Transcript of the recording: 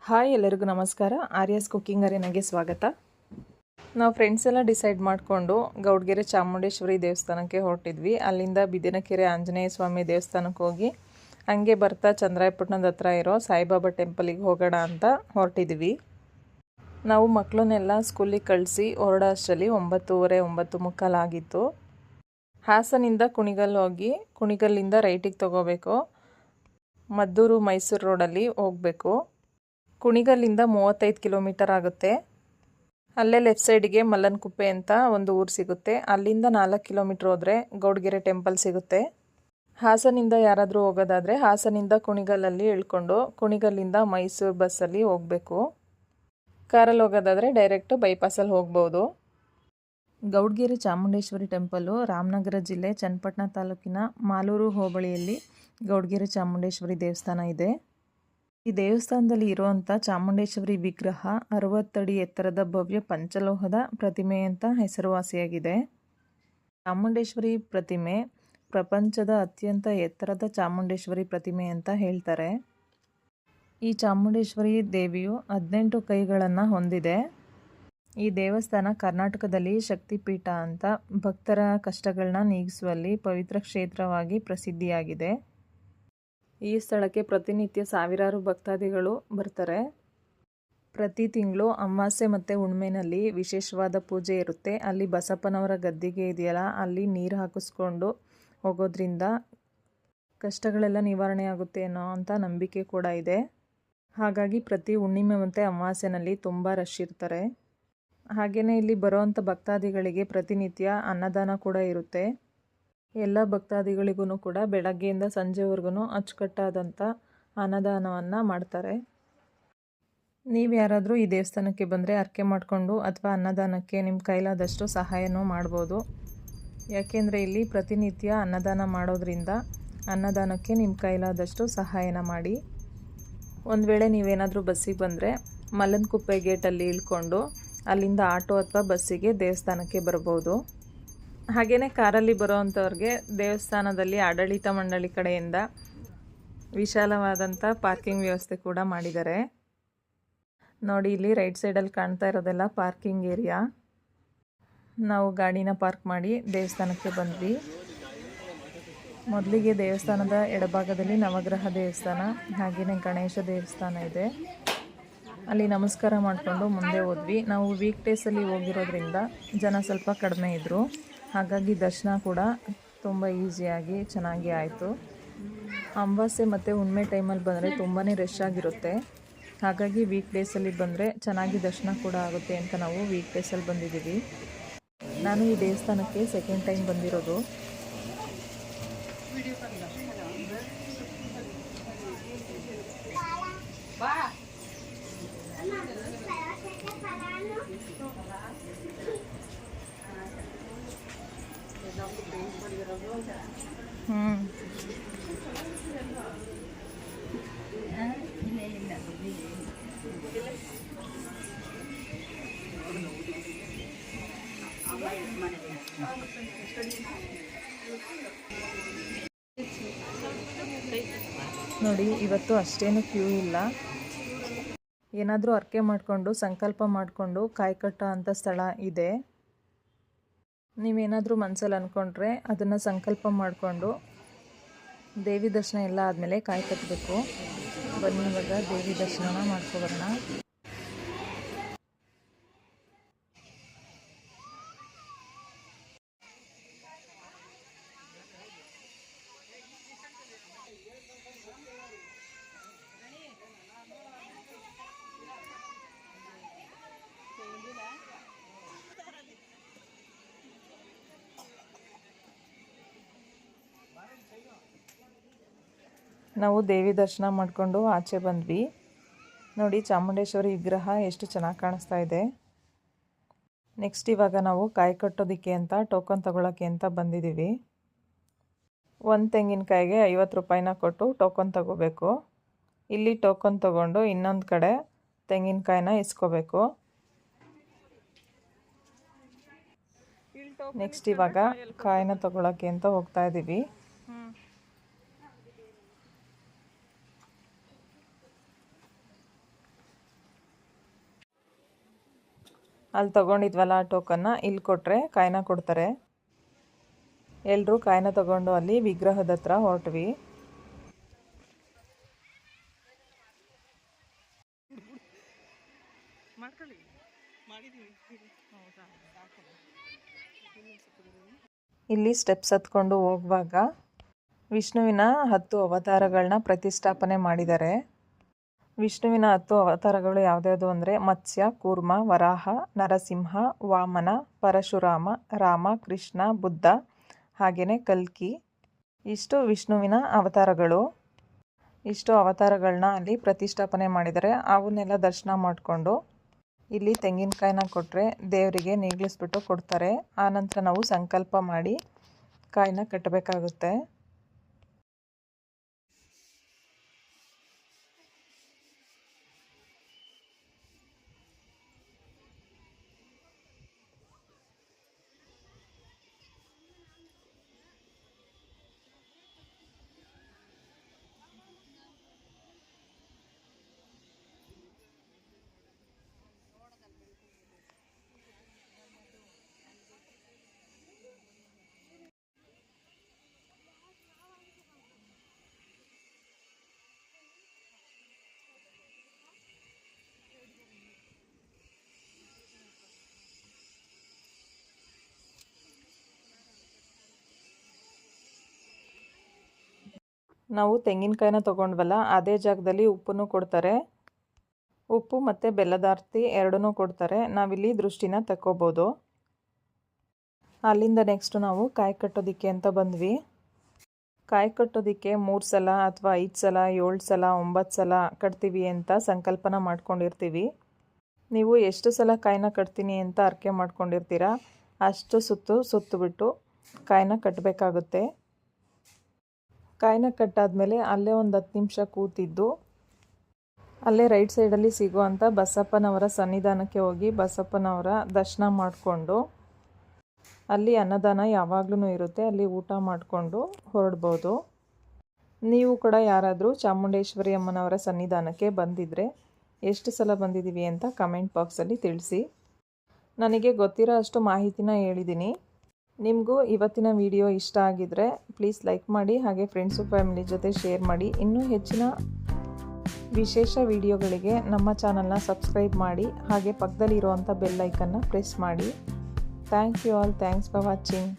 Hi ಎಲ್ಲರಿಗೂ ನಮಸ್ಕಾರ. Aryas cooking ಅರೇನಾಗೆ ಸ್ವಾಗತ. ನಾವು ಫ್ರೆಂಡ್ಸ್ ಎಲ್ಲ ಡಿಸೈಡ್ ಮಾಡಿಕೊಂಡು ಗೌಡ್ಗೆರೆ ಚಾಮುಂಡೇಶ್ವರಿ ದೇವಸ್ಥಾನಕ್ಕೆ ಹೊರಟಿದ್ವಿ. ಅಲ್ಲಿಂದ ಬಿದಿನಕೆರೆ ಆಂಜನೇಯ ಸ್ವಾಮಿ ದೇವಸ್ಥಾನಕ್ಕೆ ಹೋಗಿ ಹಂಗೆ ಬರ್ತಾ ಚಂದ್ರಾಯಪಟ್ಟಣದ ಹತ್ರ ಇರೋ ಸಾಯಿಬಾಬಾ ಟೆಂಪಲಿಗೆ ಹೋಗೋಣ ಅಂತ ಹೊರಟಿದ್ವಿ. ನಾವು ಮಕ್ಕಳನ್ನೆಲ್ಲ ಸ್ಕೂಲಿಗೆ ಕಳಿಸಿ ಹೊರಡೋ ಅಷ್ಟರಲ್ಲಿ 9:30 9:45 ಆಗಿತ್ತು. ಹಾಸನಿಂದ ಕುಣಿಗಲ್ ಹೋಗಿ ಕುಣಿಗಲ್ಲಿಂದ ರೈಟಿಗೆ ತೊಗೋಬೇಕು. ಮದ್ದೂರು ಮೈಸೂರು ರೋಡಲ್ಲಿ ಹೋಗಬೇಕು. ಕುಣಿಗಲ್ಲಿಂದ 35 ಕಿಲೋಮೀಟರ್ ಆಗುತ್ತೆ. ಅಲ್ಲೇ ಲೆಫ್ಟ್ ಸೈಡಿಗೆ ಮಲ್ಲನಕುಪ್ಪೆ ಅಂತ ಒಂದು ಊರು ಸಿಗುತ್ತೆ. ಅಲ್ಲಿಂದ 4 ಕಿಲೋಮೀಟ್ರ್ ಹೋದರೆ ಗೌಡ್ಗೆರೆ ಟೆಂಪಲ್ ಸಿಗುತ್ತೆ. ಹಾಸನಿಂದ ಯಾರಾದರೂ ಹೋಗೋದಾದರೆ ಹಾಸನಿಂದ ಕುಣಿಗಲ್ಲಲ್ಲಿ ಇಳ್ಕೊಂಡು ಕುಣಿಗಲ್ಲಿಂದ ಮೈಸೂರು ಬಸ್ಸಲ್ಲಿ ಹೋಗಬೇಕು. ಕಾರಲ್ಲಿ ಹೋಗೋದಾದರೆ ಡೈರೆಕ್ಟು ಬೈಪಾಸಲ್ಲಿ ಹೋಗ್ಬೋದು. ಗೌಡ್ಗೆರೆ ಚಾಮುಂಡೇಶ್ವರಿ ಟೆಂಪಲು ರಾಮನಗರ ಜಿಲ್ಲೆ ಚನ್ನಪಟ್ಟಣ ತಾಲೂಕಿನ ಮಾಲೂರು ಹೋಬಳಿಯಲ್ಲಿ ಗೌಡ್ಗೆರೆ ಚಾಮುಂಡೇಶ್ವರಿ ದೇವಸ್ಥಾನ ಇದೆ. ಈ ದೇವಸ್ಥಾನದಲ್ಲಿ ಇರುವಂಥ ಚಾಮುಂಡೇಶ್ವರಿ ವಿಗ್ರಹ 60 ಅಡಿ ಎತ್ತರದ ಭವ್ಯ ಪಂಚಲೋಹದ ಪ್ರತಿಮೆ ಅಂತ ಹೆಸರುವಾಸಿಯಾಗಿದೆ. ಚಾಮುಂಡೇಶ್ವರಿ ಪ್ರತಿಮೆ ಪ್ರಪಂಚದ ಅತ್ಯಂತ ಎತ್ತರದ ಚಾಮುಂಡೇಶ್ವರಿ ಪ್ರತಿಮೆ ಅಂತ ಹೇಳ್ತಾರೆ. ಈ ಚಾಮುಂಡೇಶ್ವರಿ ದೇವಿಯು 18 ಕೈಗಳನ್ನು ಹೊಂದಿದೆ. ಈ ದೇವಸ್ಥಾನ ಕರ್ನಾಟಕದಲ್ಲಿ ಶಕ್ತಿಪೀಠ ಅಂತ ಭಕ್ತರ ಕಷ್ಟಗಳನ್ನ ನೀಗಿಸುವಲ್ಲಿ ಪವಿತ್ರ ಕ್ಷೇತ್ರವಾಗಿ ಪ್ರಸಿದ್ಧಿಯಾಗಿದೆ. ಈ ಸ್ಥಳಕ್ಕೆ ಪ್ರತಿನಿತ್ಯ ಸಾವಿರಾರು ಭಕ್ತಾದಿಗಳು ಬರ್ತಾರೆ. ಪ್ರತಿ ತಿಂಗಳು ಅಮಾವಾಸ್ಯೆ ಮತ್ತು ಹುಣ್ಣಿಮೆನಲ್ಲಿ ವಿಶೇಷವಾದ ಪೂಜೆ ಇರುತ್ತೆ. ಅಲ್ಲಿ ಬಸಪ್ಪನವರ ಗದ್ದಿಗೆ ಇದೆಯಲ್ಲ, ಅಲ್ಲಿ ನೀರು ಹಾಕಿಸ್ಕೊಂಡು ಹೋಗೋದ್ರಿಂದ ಕಷ್ಟಗಳೆಲ್ಲ ನಿವಾರಣೆ ಆಗುತ್ತೆ ಅನ್ನೋ ಅಂಥ ನಂಬಿಕೆ ಕೂಡ ಇದೆ. ಹಾಗಾಗಿ ಪ್ರತಿ ಹುಣ್ಣಿಮೆ ಮತ್ತು ಅಮಾವಾಸ್ಯೆನಲ್ಲಿ ತುಂಬ ರಶ್ ಇರ್ತಾರೆ. ಹಾಗೆಯೇ ಇಲ್ಲಿ ಬರೋವಂಥ ಭಕ್ತಾದಿಗಳಿಗೆ ಪ್ರತಿನಿತ್ಯ ಅನ್ನದಾನ ಕೂಡ ಇರುತ್ತೆ. ಎಲ್ಲ ಭಕ್ತಾದಿಗಳಿಗೂ ಕೂಡ ಬೆಳಗ್ಗೆಯಿಂದ ಸಂಜೆವರೆಗೂ ಅಚ್ಚುಕಟ್ಟಾದಂಥ ಅನ್ನದಾನವನ್ನು ಮಾಡ್ತಾರೆ. ನೀವು ಯಾರಾದರೂ ಈ ದೇವಸ್ಥಾನಕ್ಕೆ ಬಂದರೆ ಹರಕೆ ಮಾಡಿಕೊಂಡು ಅಥವಾ ಅನ್ನದಾನಕ್ಕೆ ನಿಮ್ಮ ಕೈಲಾದಷ್ಟು ಸಹಾಯನೂ ಮಾಡ್ಬೋದು. ಯಾಕೆಂದರೆ ಇಲ್ಲಿ ಪ್ರತಿನಿತ್ಯ ಅನ್ನದಾನ ಮಾಡೋದ್ರಿಂದ ಅನ್ನದಾನಕ್ಕೆ ನಿಮ್ಮ ಕೈಲಾದಷ್ಟು ಸಹಾಯನ ಮಾಡಿ. ಒಂದು ವೇಳೆ ನೀವೇನಾದರೂ ಬಸ್ಸಿಗೆ ಬಂದರೆ ಮಲ್ಲನಕುಪ್ಪೆ ಗೇಟಲ್ಲಿ ಇಳ್ಕೊಂಡು ಅಲ್ಲಿಂದ ಆಟೋ ಅಥವಾ ಬಸ್ಸಿಗೆ ದೇವಸ್ಥಾನಕ್ಕೆ ಬರ್ಬೋದು. ಹಾಗೆಯೇ ಕಾರಲ್ಲಿ ಬರೋವಂಥವ್ರಿಗೆ ದೇವಸ್ಥಾನದಲ್ಲಿ ಆಡಳಿತ ಮಂಡಳಿ ಕಡೆಯಿಂದ ವಿಶಾಲವಾದಂಥ ಪಾರ್ಕಿಂಗ್ ವ್ಯವಸ್ಥೆ ಕೂಡ ಮಾಡಿದ್ದಾರೆ. ನೋಡಿ, ಇಲ್ಲಿ ರೈಟ್ ಸೈಡಲ್ಲಿ ಕಾಣ್ತಾ ಇರೋದೆಲ್ಲ ಪಾರ್ಕಿಂಗ್ ಏರಿಯಾ. ನಾವು ಗಾಡಿನ ಪಾರ್ಕ್ ಮಾಡಿ ದೇವಸ್ಥಾನಕ್ಕೆ ಬಂದ್ವಿ. ಮೊದಲಿಗೆ ದೇವಸ್ಥಾನದ ಎಡಭಾಗದಲ್ಲಿ ನವಗ್ರಹ ದೇವಸ್ಥಾನ ಹಾಗೆಯೇ ಗಣೇಶ ದೇವಸ್ಥಾನ ಇದೆ. ಅಲ್ಲಿ ನಮಸ್ಕಾರ ಮಾಡಿಕೊಂಡು ಮುಂದೆ ಹೋದ್ವಿ. ನಾವು ವೀಕ್ ಡೇಸಲ್ಲಿ ಹೋಗಿರೋದ್ರಿಂದ ಜನ ಸ್ವಲ್ಪ ಕಡಿಮೆ ಇದ್ದರು. ಹಾಗಾಗಿ ದರ್ಶನ ಕೂಡ ತುಂಬ ಈಸಿಯಾಗಿ ಚೆನ್ನಾಗಿ ಆಯಿತು. ಅಮಾವಾಸ್ಯೆ ಮತ್ತು ಹುಣ್ಣಿಮೆ ಟೈಮಲ್ಲಿ ಬಂದರೆ ತುಂಬಾ ರಶ್ ಆಗಿರುತ್ತೆ. ಹಾಗಾಗಿ ವೀಕ್ ಡೇಸಲ್ಲಿ ಬಂದರೆ ಚೆನ್ನಾಗಿ ದರ್ಶನ ಕೂಡ ಆಗುತ್ತೆ ಅಂತ ನಾವು ವೀಕ್ ಡೇಸಲ್ಲಿ ಬಂದಿದ್ದೀವಿ. ನಾನು ಈ ದೇವಸ್ಥಾನಕ್ಕೆ ಸೆಕೆಂಡ್ ಟೈಮ್ ಬಂದಿರೋದು. ನೋಡಿ, ಇವತ್ತು ಅಷ್ಟೇನು ಕ್ಯೂ ಇಲ್ಲ. ಏನಾದರೂ ಹರಕೆ ಮಾಡಿಕೊಂಡು ಸಂಕಲ್ಪ ಮಾಡಿಕೊಂಡು ಕಾಯಿ ಕಟ್ಟೋ ಅಂಥ ಸ್ಥಳ ಇದೆ. ನೀವೇನಾದರೂ ಮನಸ್ಸಲ್ಲಿ ಅಂದ್ಕೊಂಡ್ರೆ ಅದನ್ನು ಸಂಕಲ್ಪ ಮಾಡಿಕೊಂಡು ದೇವಿ ದರ್ಶನ ಎಲ್ಲ ಆದಮೇಲೆ ಕಾಯಿ ಕಟ್ಟಬೇಕು. ಬನ್ನಿ ಇವಾಗ ದೇವಿ ದರ್ಶನನ ಮಾಡ್ಕೊಬರೋಣ. ನಾವು ದೇವಿ ದರ್ಶನ ಮಾಡಿಕೊಂಡು ಆಚೆ ಬಂದ್ವಿ. ನೋಡಿ, ಚಾಮುಂಡೇಶ್ವರಿ ವಿಗ್ರಹ ಎಷ್ಟು ಚೆನ್ನಾಗಿ ಕಾಣಿಸ್ತಾ ಇದೆ. ನೆಕ್ಸ್ಟ್ ಇವಾಗ ನಾವು ಕಾಯಿ ಕಟ್ಟೋದಕ್ಕೆ ಅಂತ ಟೋಕನ್ ತಗೊಳ್ಳೋಕ್ಕೆ ಅಂತ ಬಂದಿದ್ದೀವಿ. ಒಂದು ತೆಂಗಿನಕಾಯಿಗೆ 50 ರೂಪಾಯಿನ ಕೊಟ್ಟು ಟೋಕನ್ ತಗೋಬೇಕು. ಇಲ್ಲಿ ಟೋಕನ್ ತಗೊಂಡು ಇನ್ನೊಂದು ಕಡೆ ತೆಂಗಿನಕಾಯಿನ ಇಸ್ಕೋಬೇಕು. ನೆಕ್ಸ್ಟ್ ಇವಾಗ ಕಾಯಿನ ತಗೊಳ್ಳೋಕ್ಕೆ ಅಂತ ಹೋಗ್ತಾ ಇದ್ದೀವಿ. ಅಲ್ಲಿ ತೊಗೊಂಡಿದ್ವಲ್ಲ ಆ ಟೋಕನ್ನ ಇಲ್ಲಿ ಕೊಟ್ಟರೆ ಕಾಯಿನ ಕೊಡ್ತಾರೆ. ಎಲ್ಲರೂ ಕಾಯಿನ ತೊಗೊಂಡು ಅಲ್ಲಿ ವಿಗ್ರಹದ ಹತ್ರ ಹೊರಟ್ವಿ. ಇಲ್ಲಿ ಸ್ಟೆಪ್ಸ್ ಹತ್ಕೊಂಡು ಹೋಗುವಾಗ ವಿಷ್ಣುವಿನ 10 ಅವತಾರಗಳನ್ನ ಪ್ರತಿಷ್ಠಾಪನೆ ಮಾಡಿದ್ದಾರೆ. ವಿಷ್ಣುವಿನ 10 ಅವತಾರಗಳು ಯಾವುದ್ಯಾವುದು ಅಂದರೆ ಮತ್ಸ್ಯ, ಕೂರ್ಮ, ವರಾಹ, ನರಸಿಂಹ, ವಾಮನ, ಪರಶುರಾಮ, ರಾಮ, ಕೃಷ್ಣ, ಬುದ್ಧ ಹಾಗೆಯೇ ಕಲ್ಕಿ. ಇಷ್ಟು ವಿಷ್ಣುವಿನ ಅವತಾರಗಳು. ಇಷ್ಟು ಅವತಾರಗಳನ್ನ ಅಲ್ಲಿ ಪ್ರತಿಷ್ಠಾಪನೆ ಮಾಡಿದ್ದಾರೆ. ಅವನ್ನೆಲ್ಲ ದರ್ಶನ ಮಾಡಿಕೊಂಡು ಇಲ್ಲಿ ತೆಂಗಿನಕಾಯಿನ ಕೊಟ್ಟರೆ ದೇವರಿಗೆ ನೀಗ್ಲಿಸ್ಬಿಟ್ಟು ಕೊಡ್ತಾರೆ. ಆನಂತರ ನಾವು ಸಂಕಲ್ಪ ಮಾಡಿ ಕಾಯಿನ ಕಟ್ಟಬೇಕಾಗುತ್ತೆ. ನಾವು ತೆಂಗಿನಕಾಯಿನ ತೊಗೊಂಡ್ವಲ್ಲ ಅದೇ ಜಾಗದಲ್ಲಿ ಉಪ್ಪನ್ನು ಕೊಡ್ತಾರೆ. ಉಪ್ಪು ಮತ್ತು ಬೆಲ್ಲದಾರ್ತಿ ಎರಡನ್ನೂ ಕೊಡ್ತಾರೆ. ನಾವಿಲ್ಲಿ ದೃಷ್ಟಿನ ತಕ್ಕೋಬೋದು. ಅಲ್ಲಿಂದ ನೆಕ್ಸ್ಟು ನಾವು ಕಾಯಿ ಕಟ್ಟೋದಕ್ಕೆ ಅಂತ ಬಂದ್ವಿ. ಕಾಯಿ ಕಟ್ಟೋದಕ್ಕೆ 3 ಸಲ ಅಥವಾ 5 ಸಲ 7 ಸಲ 9 ಸಲ ಕಟ್ತೀವಿ ಅಂತ ಸಂಕಲ್ಪನ ಮಾಡ್ಕೊಂಡಿರ್ತೀವಿ. ನೀವು ಎಷ್ಟು ಸಲ ಕಾಯಿನ ಕಟ್ತೀನಿ ಅಂತ ಅರ್ಕೆ ಮಾಡ್ಕೊಂಡಿರ್ತೀರ ಅಷ್ಟು ಸುತ್ತುಬಿಟ್ಟು ಕಾಯಿನ ಕಟ್ಟಬೇಕಾಗುತ್ತೆ. ಕಾಯಿನ ಕಟ್ಟಾದಮೇಲೆ ಅಲ್ಲೇ ಒಂದು 10 ನಿಮಿಷ ಕೂತಿದ್ದು ಅಲ್ಲೇ ರೈಟ್ ಸೈಡಲ್ಲಿ ಸಿಗುವಂಥ ಬಸಪ್ಪನವರ ಸನ್ನಿಧಾನಕ್ಕೆ ಹೋಗಿ ಬಸಪ್ಪನವರ ದರ್ಶನ ಮಾಡಿಕೊಂಡು ಅಲ್ಲಿ ಅನ್ನದಾನ ಯಾವಾಗಲೂ ಇರುತ್ತೆ, ಅಲ್ಲಿ ಊಟ ಮಾಡಿಕೊಂಡು ಹೊರಡ್ಬೋದು. ನೀವು ಕೂಡ ಯಾರಾದರೂ ಚಾಮುಂಡೇಶ್ವರಿ ಅಮ್ಮನವರ ಸನ್ನಿಧಾನಕ್ಕೆ ಬಂದಿದ್ದರೆ ಎಷ್ಟು ಸಲ ಬಂದಿದ್ದೀವಿ ಅಂತ ಕಮೆಂಟ್ ಬಾಕ್ಸಲ್ಲಿ ತಿಳಿಸಿ. ನನಗೆ ಗೊತ್ತಿರೋ ಅಷ್ಟು ಮಾಹಿತಿನ ಹೇಳಿದ್ದೀನಿ. ನಿಮಗೂ ಇವತ್ತಿನ ವಿಡಿಯೋ ಇಷ್ಟ ಆಗಿದ್ದರೆ ಪ್ಲೀಸ್ ಲೈಕ್ ಮಾಡಿ, ಹಾಗೆ ಫ್ರೆಂಡ್ಸು ಫ್ಯಾಮಿಲಿ ಜೊತೆ ಶೇರ್ ಮಾಡಿ. ಇನ್ನೂ ಹೆಚ್ಚಿನ ವಿಶೇಷ ವಿಡಿಯೋಗಳಿಗೆ ನಮ್ಮ ಚಾನಲ್ನ ಸಬ್ಸ್ಕ್ರೈಬ್ ಮಾಡಿ, ಹಾಗೆ ಪಕ್ಕದಲ್ಲಿರುವಂಥ ಬೆಲ್ ಐಕನ್ನ ಪ್ರೆಸ್ ಮಾಡಿ. Thank you all. Thanks for watching.